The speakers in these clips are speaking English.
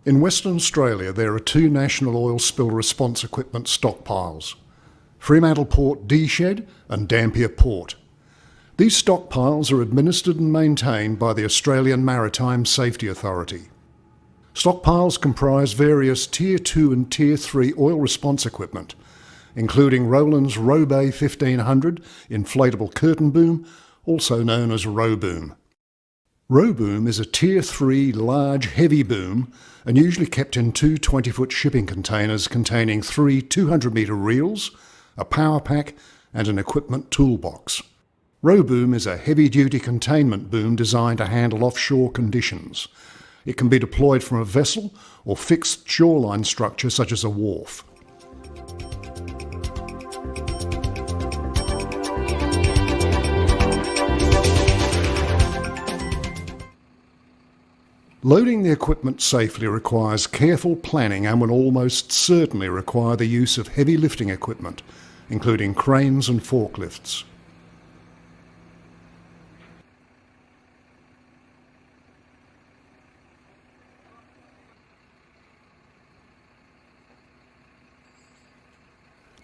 In Western Australia, there are two national oil spill response equipment stockpiles: Fremantle Port D-Shed and Dampier Port. These stockpiles are administered and maintained by the Australian Maritime Safety Authority. Stockpiles comprise various Tier 2 and Tier 3 oil response equipment, including Roland's Robay 1500 inflatable curtain boom, also known as RoBoom. RoBoom is a Tier 3 large heavy boom and usually kept in two 20-foot shipping containers containing 3 200-metre reels, a power pack and an equipment toolbox. RoBoom is a heavy-duty containment boom designed to handle offshore conditions. It can be deployed from a vessel or fixed shoreline structure such as a wharf. Loading the equipment safely requires careful planning and will almost certainly require the use of heavy lifting equipment, including cranes and forklifts.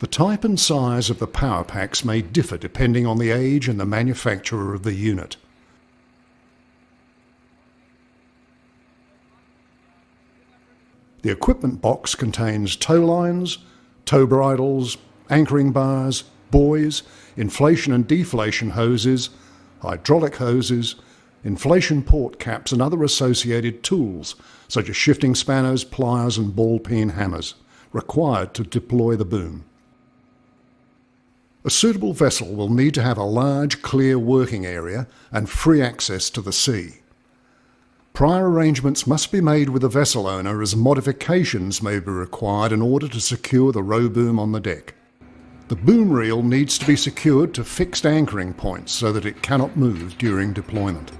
The type and size of the power packs may differ depending on the age and the manufacturer of the unit. The equipment box contains tow lines, tow bridles, anchoring bars, buoys, inflation and deflation hoses, hydraulic hoses, inflation port caps and other associated tools such as shifting spanners, pliers and ball peen hammers required to deploy the boom. A suitable vessel will need to have a large, clear working area and free access to the sea. Prior arrangements must be made with the vessel owner as modifications may be required in order to secure the RoBoom on the deck. The boom reel needs to be secured to fixed anchoring points so that it cannot move during deployment.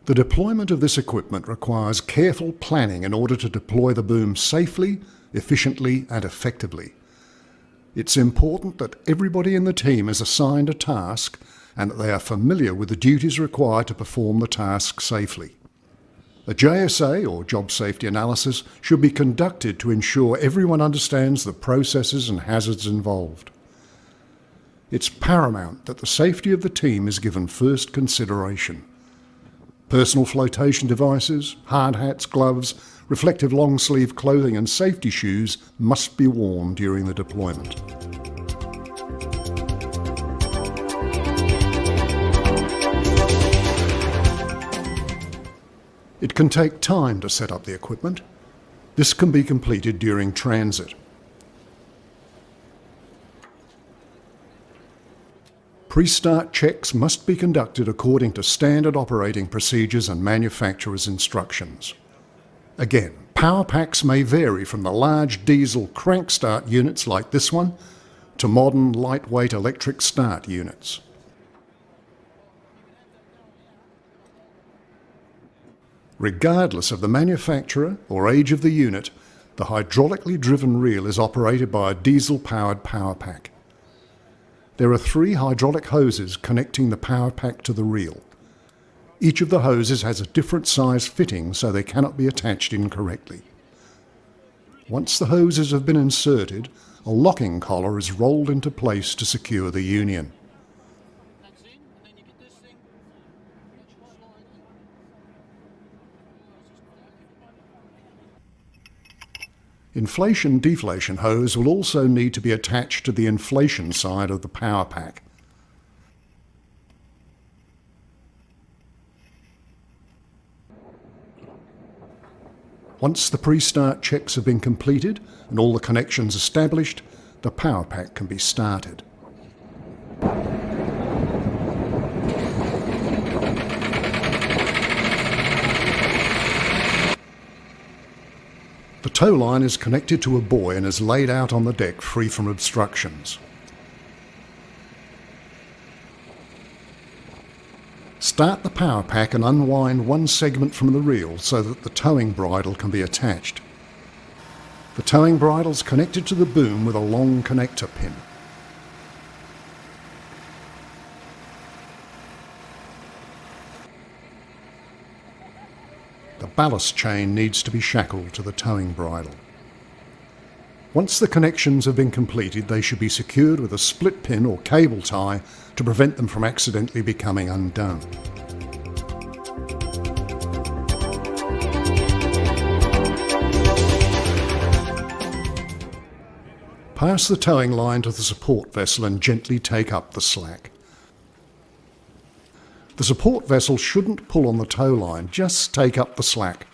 The deployment of this equipment requires careful planning in order to deploy the boom safely, efficiently and effectively. It's important that everybody in the team is assigned a task and that they are familiar with the duties required to perform the task safely. A JSA, or Job Safety Analysis, should be conducted to ensure everyone understands the processes and hazards involved. It's paramount that the safety of the team is given first consideration. Personal flotation devices, hard hats, gloves, reflective long-sleeve clothing and safety shoes must be worn during the deployment. It can take time to set up the equipment. This can be completed during transit. Pre-start checks must be conducted according to standard operating procedures and manufacturer's instructions. Again, power packs may vary from the large diesel crank start units like this one to modern lightweight electric start units. Regardless of the manufacturer or age of the unit, the hydraulically driven reel is operated by a diesel-powered power pack. There are 3 hydraulic hoses connecting the power pack to the reel. Each of the hoses has a different size fitting so they cannot be attached incorrectly. Once the hoses have been inserted, a locking collar is rolled into place to secure the union. Inflation-deflation hose will also need to be attached to the inflation side of the power pack. Once the pre-start checks have been completed and all the connections established, the power pack can be started. tow line is connected to a buoy and is laid out on the deck free from obstructions. Start the power pack and unwind one segment from the reel so that the towing bridle can be attached. The towing bridle is connected to the boom with a long connector pin. The ballast chain needs to be shackled to the towing bridle. Once the connections have been completed, they should be secured with a split pin or cable tie to prevent them from accidentally becoming undone. Pass the towing line to the support vessel and gently take up the slack. The support vessel shouldn't pull on the tow line, just take up the slack.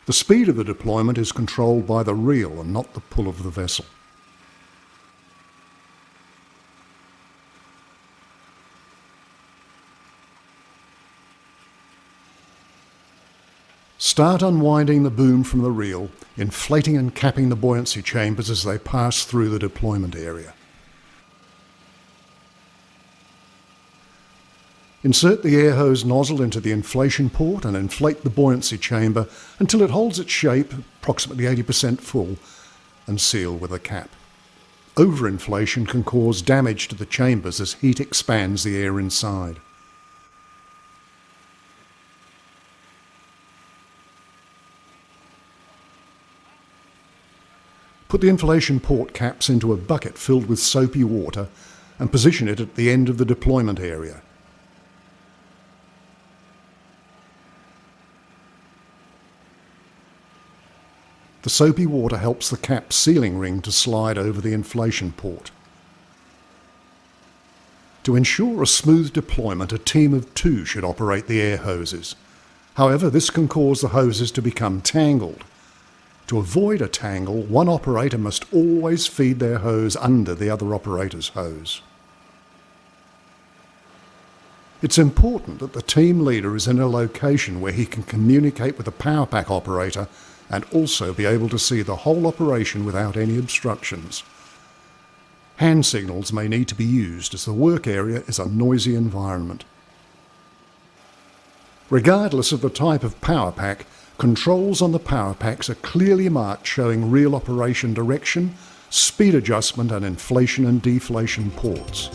The speed of the deployment is controlled by the reel and not the pull of the vessel. Start unwinding the boom from the reel, inflating and capping the buoyancy chambers as they pass through the deployment area. Insert the air hose nozzle into the inflation port and inflate the buoyancy chamber until it holds its shape, approximately 80% full, and seal with a cap. Overinflation can cause damage to the chambers as heat expands the air inside. Put the inflation port caps into a bucket filled with soapy water and position it at the end of the deployment area. The soapy water helps the cap sealing ring to slide over the inflation port. To ensure a smooth deployment, a team of 2 should operate the air hoses. However, this can cause the hoses to become tangled. To avoid a tangle, one operator must always feed their hose under the other operator's hose. It's important that the team leader is in a location where he can communicate with the power pack operator and also be able to see the whole operation without any obstructions. Hand signals may need to be used as the work area is a noisy environment. Regardless of the type of power pack, controls on the power packs are clearly marked showing reel operation direction, speed adjustment and inflation and deflation ports.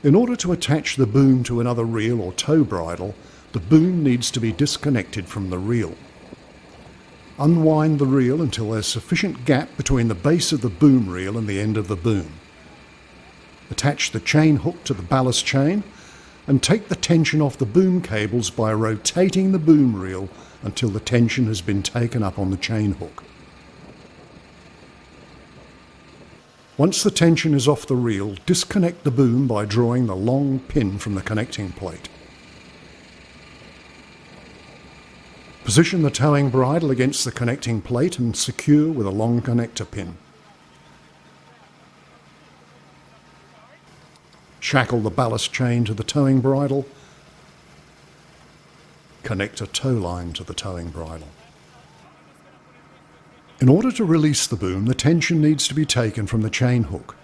In order to attach the boom to another reel or tow bridle, the boom needs to be disconnected from the reel. Unwind the reel until there's sufficient gap between the base of the boom reel and the end of the boom. Attach the chain hook to the ballast chain and take the tension off the boom cables by rotating the boom reel until the tension has been taken up on the chain hook. Once the tension is off the reel, disconnect the boom by drawing the long pin from the connecting plate. Position the towing bridle against the connecting plate and secure with a long connector pin. Shackle the ballast chain to the towing bridle. Connect a tow line to the towing bridle. In order to release the boom, the tension needs to be taken from the chain hook.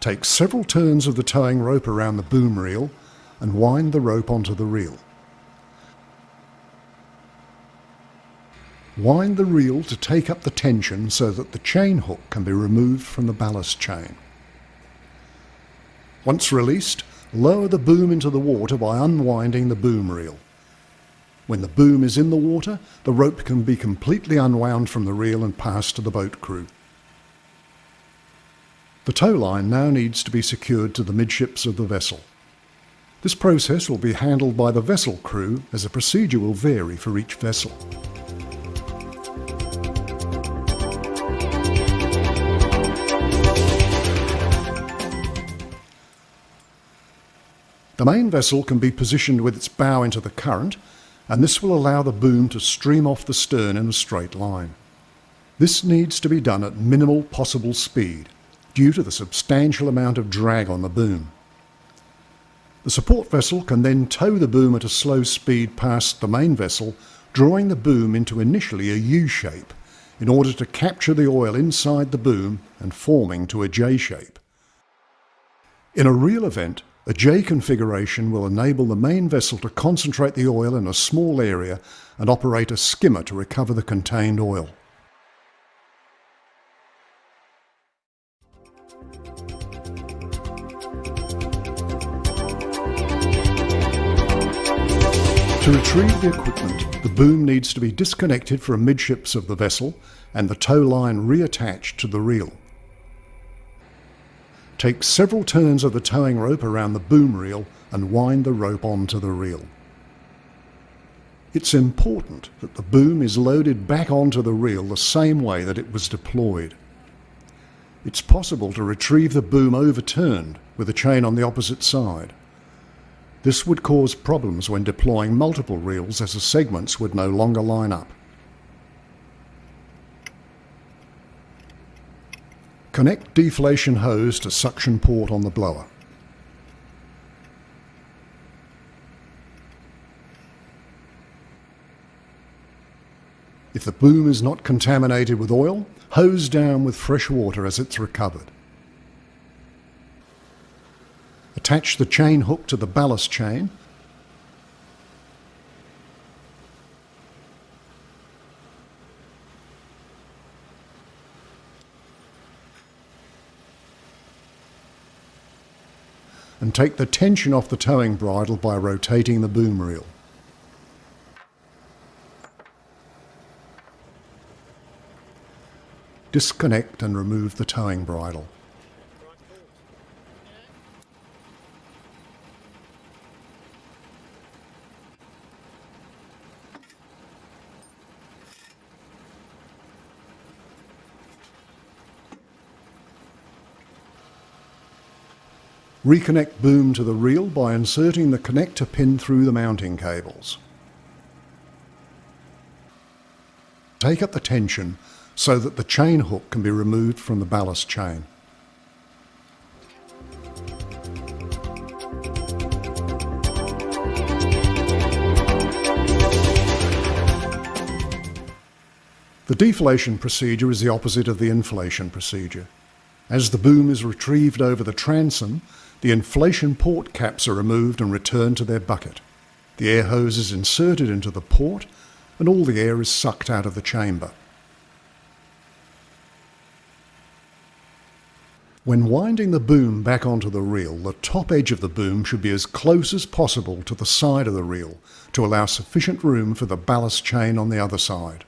Take several turns of the towing rope around the boom reel and wind the rope onto the reel. Wind the reel to take up the tension so that the chain hook can be removed from the ballast chain. Once released, lower the boom into the water by unwinding the boom reel. When the boom is in the water, the rope can be completely unwound from the reel and passed to the boat crew. The tow line now needs to be secured to the midships of the vessel. This process will be handled by the vessel crew, as the procedure will vary for each vessel. The main vessel can be positioned with its bow into the current, and this will allow the boom to stream off the stern in a straight line. This needs to be done at minimal possible speed, due to the substantial amount of drag on the boom. The support vessel can then tow the boom at a slow speed past the main vessel, drawing the boom into initially a U shape in order to capture the oil inside the boom and forming to a J shape. In a real event, a J configuration will enable the main vessel to concentrate the oil in a small area and operate a skimmer to recover the contained oil. To retrieve the equipment, the boom needs to be disconnected from midships of the vessel and the tow line reattached to the reel. Take several turns of the towing rope around the boom reel and wind the rope onto the reel. It's important that the boom is loaded back onto the reel the same way that it was deployed. It's possible to retrieve the boom overturned with the chain on the opposite side. This would cause problems when deploying multiple reels, as the segments would no longer line up. Connect deflation hose to suction port on the blower. If the boom is not contaminated with oil, hose down with fresh water as it's recovered. Attach the chain hook to the ballast chain. And take the tension off the towing bridle by rotating the boom reel. Disconnect and remove the towing bridle. Reconnect boom to the reel by inserting the connector pin through the mounting cables. Take up the tension so that the chain hook can be removed from the ballast chain. The deflation procedure is the opposite of the inflation procedure. As the boom is retrieved over the transom, the inflation port caps are removed and returned to their bucket. The air hose is inserted into the port and all the air is sucked out of the chamber. When winding the boom back onto the reel, the top edge of the boom should be as close as possible to the side of the reel to allow sufficient room for the ballast chain on the other side.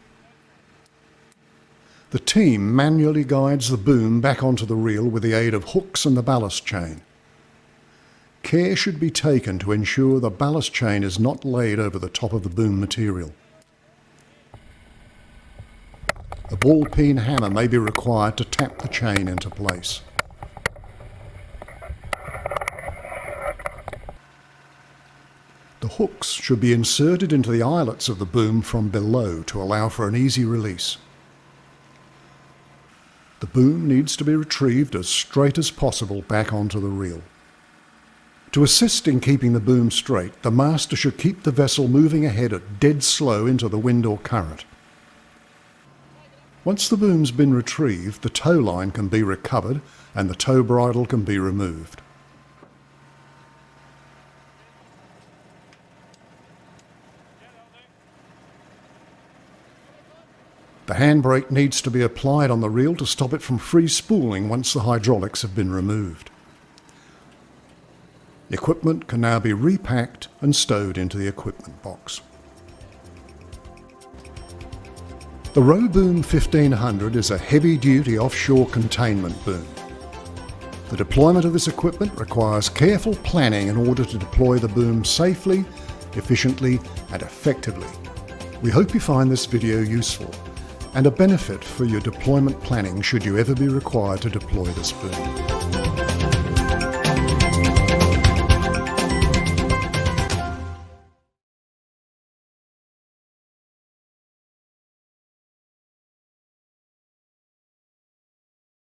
The team manually guides the boom back onto the reel with the aid of hooks and the ballast chain. Care should be taken to ensure the ballast chain is not laid over the top of the boom material. A ball-peen hammer may be required to tap the chain into place. The hooks should be inserted into the eyelets of the boom from below to allow for an easy release. The boom needs to be retrieved as straight as possible back onto the reel. To assist in keeping the boom straight, the master should keep the vessel moving ahead at dead slow into the wind or current. Once the boom's been retrieved, the tow line can be recovered and the tow bridle can be removed. The handbrake needs to be applied on the reel to stop it from free spooling once the hydraulics have been removed. The equipment can now be repacked and stowed into the equipment box. The RowBoom 1500 is a heavy-duty offshore containment boom. The deployment of this equipment requires careful planning in order to deploy the boom safely, efficiently and effectively. We hope you find this video useful and a benefit for your deployment planning should you ever be required to deploy this boom.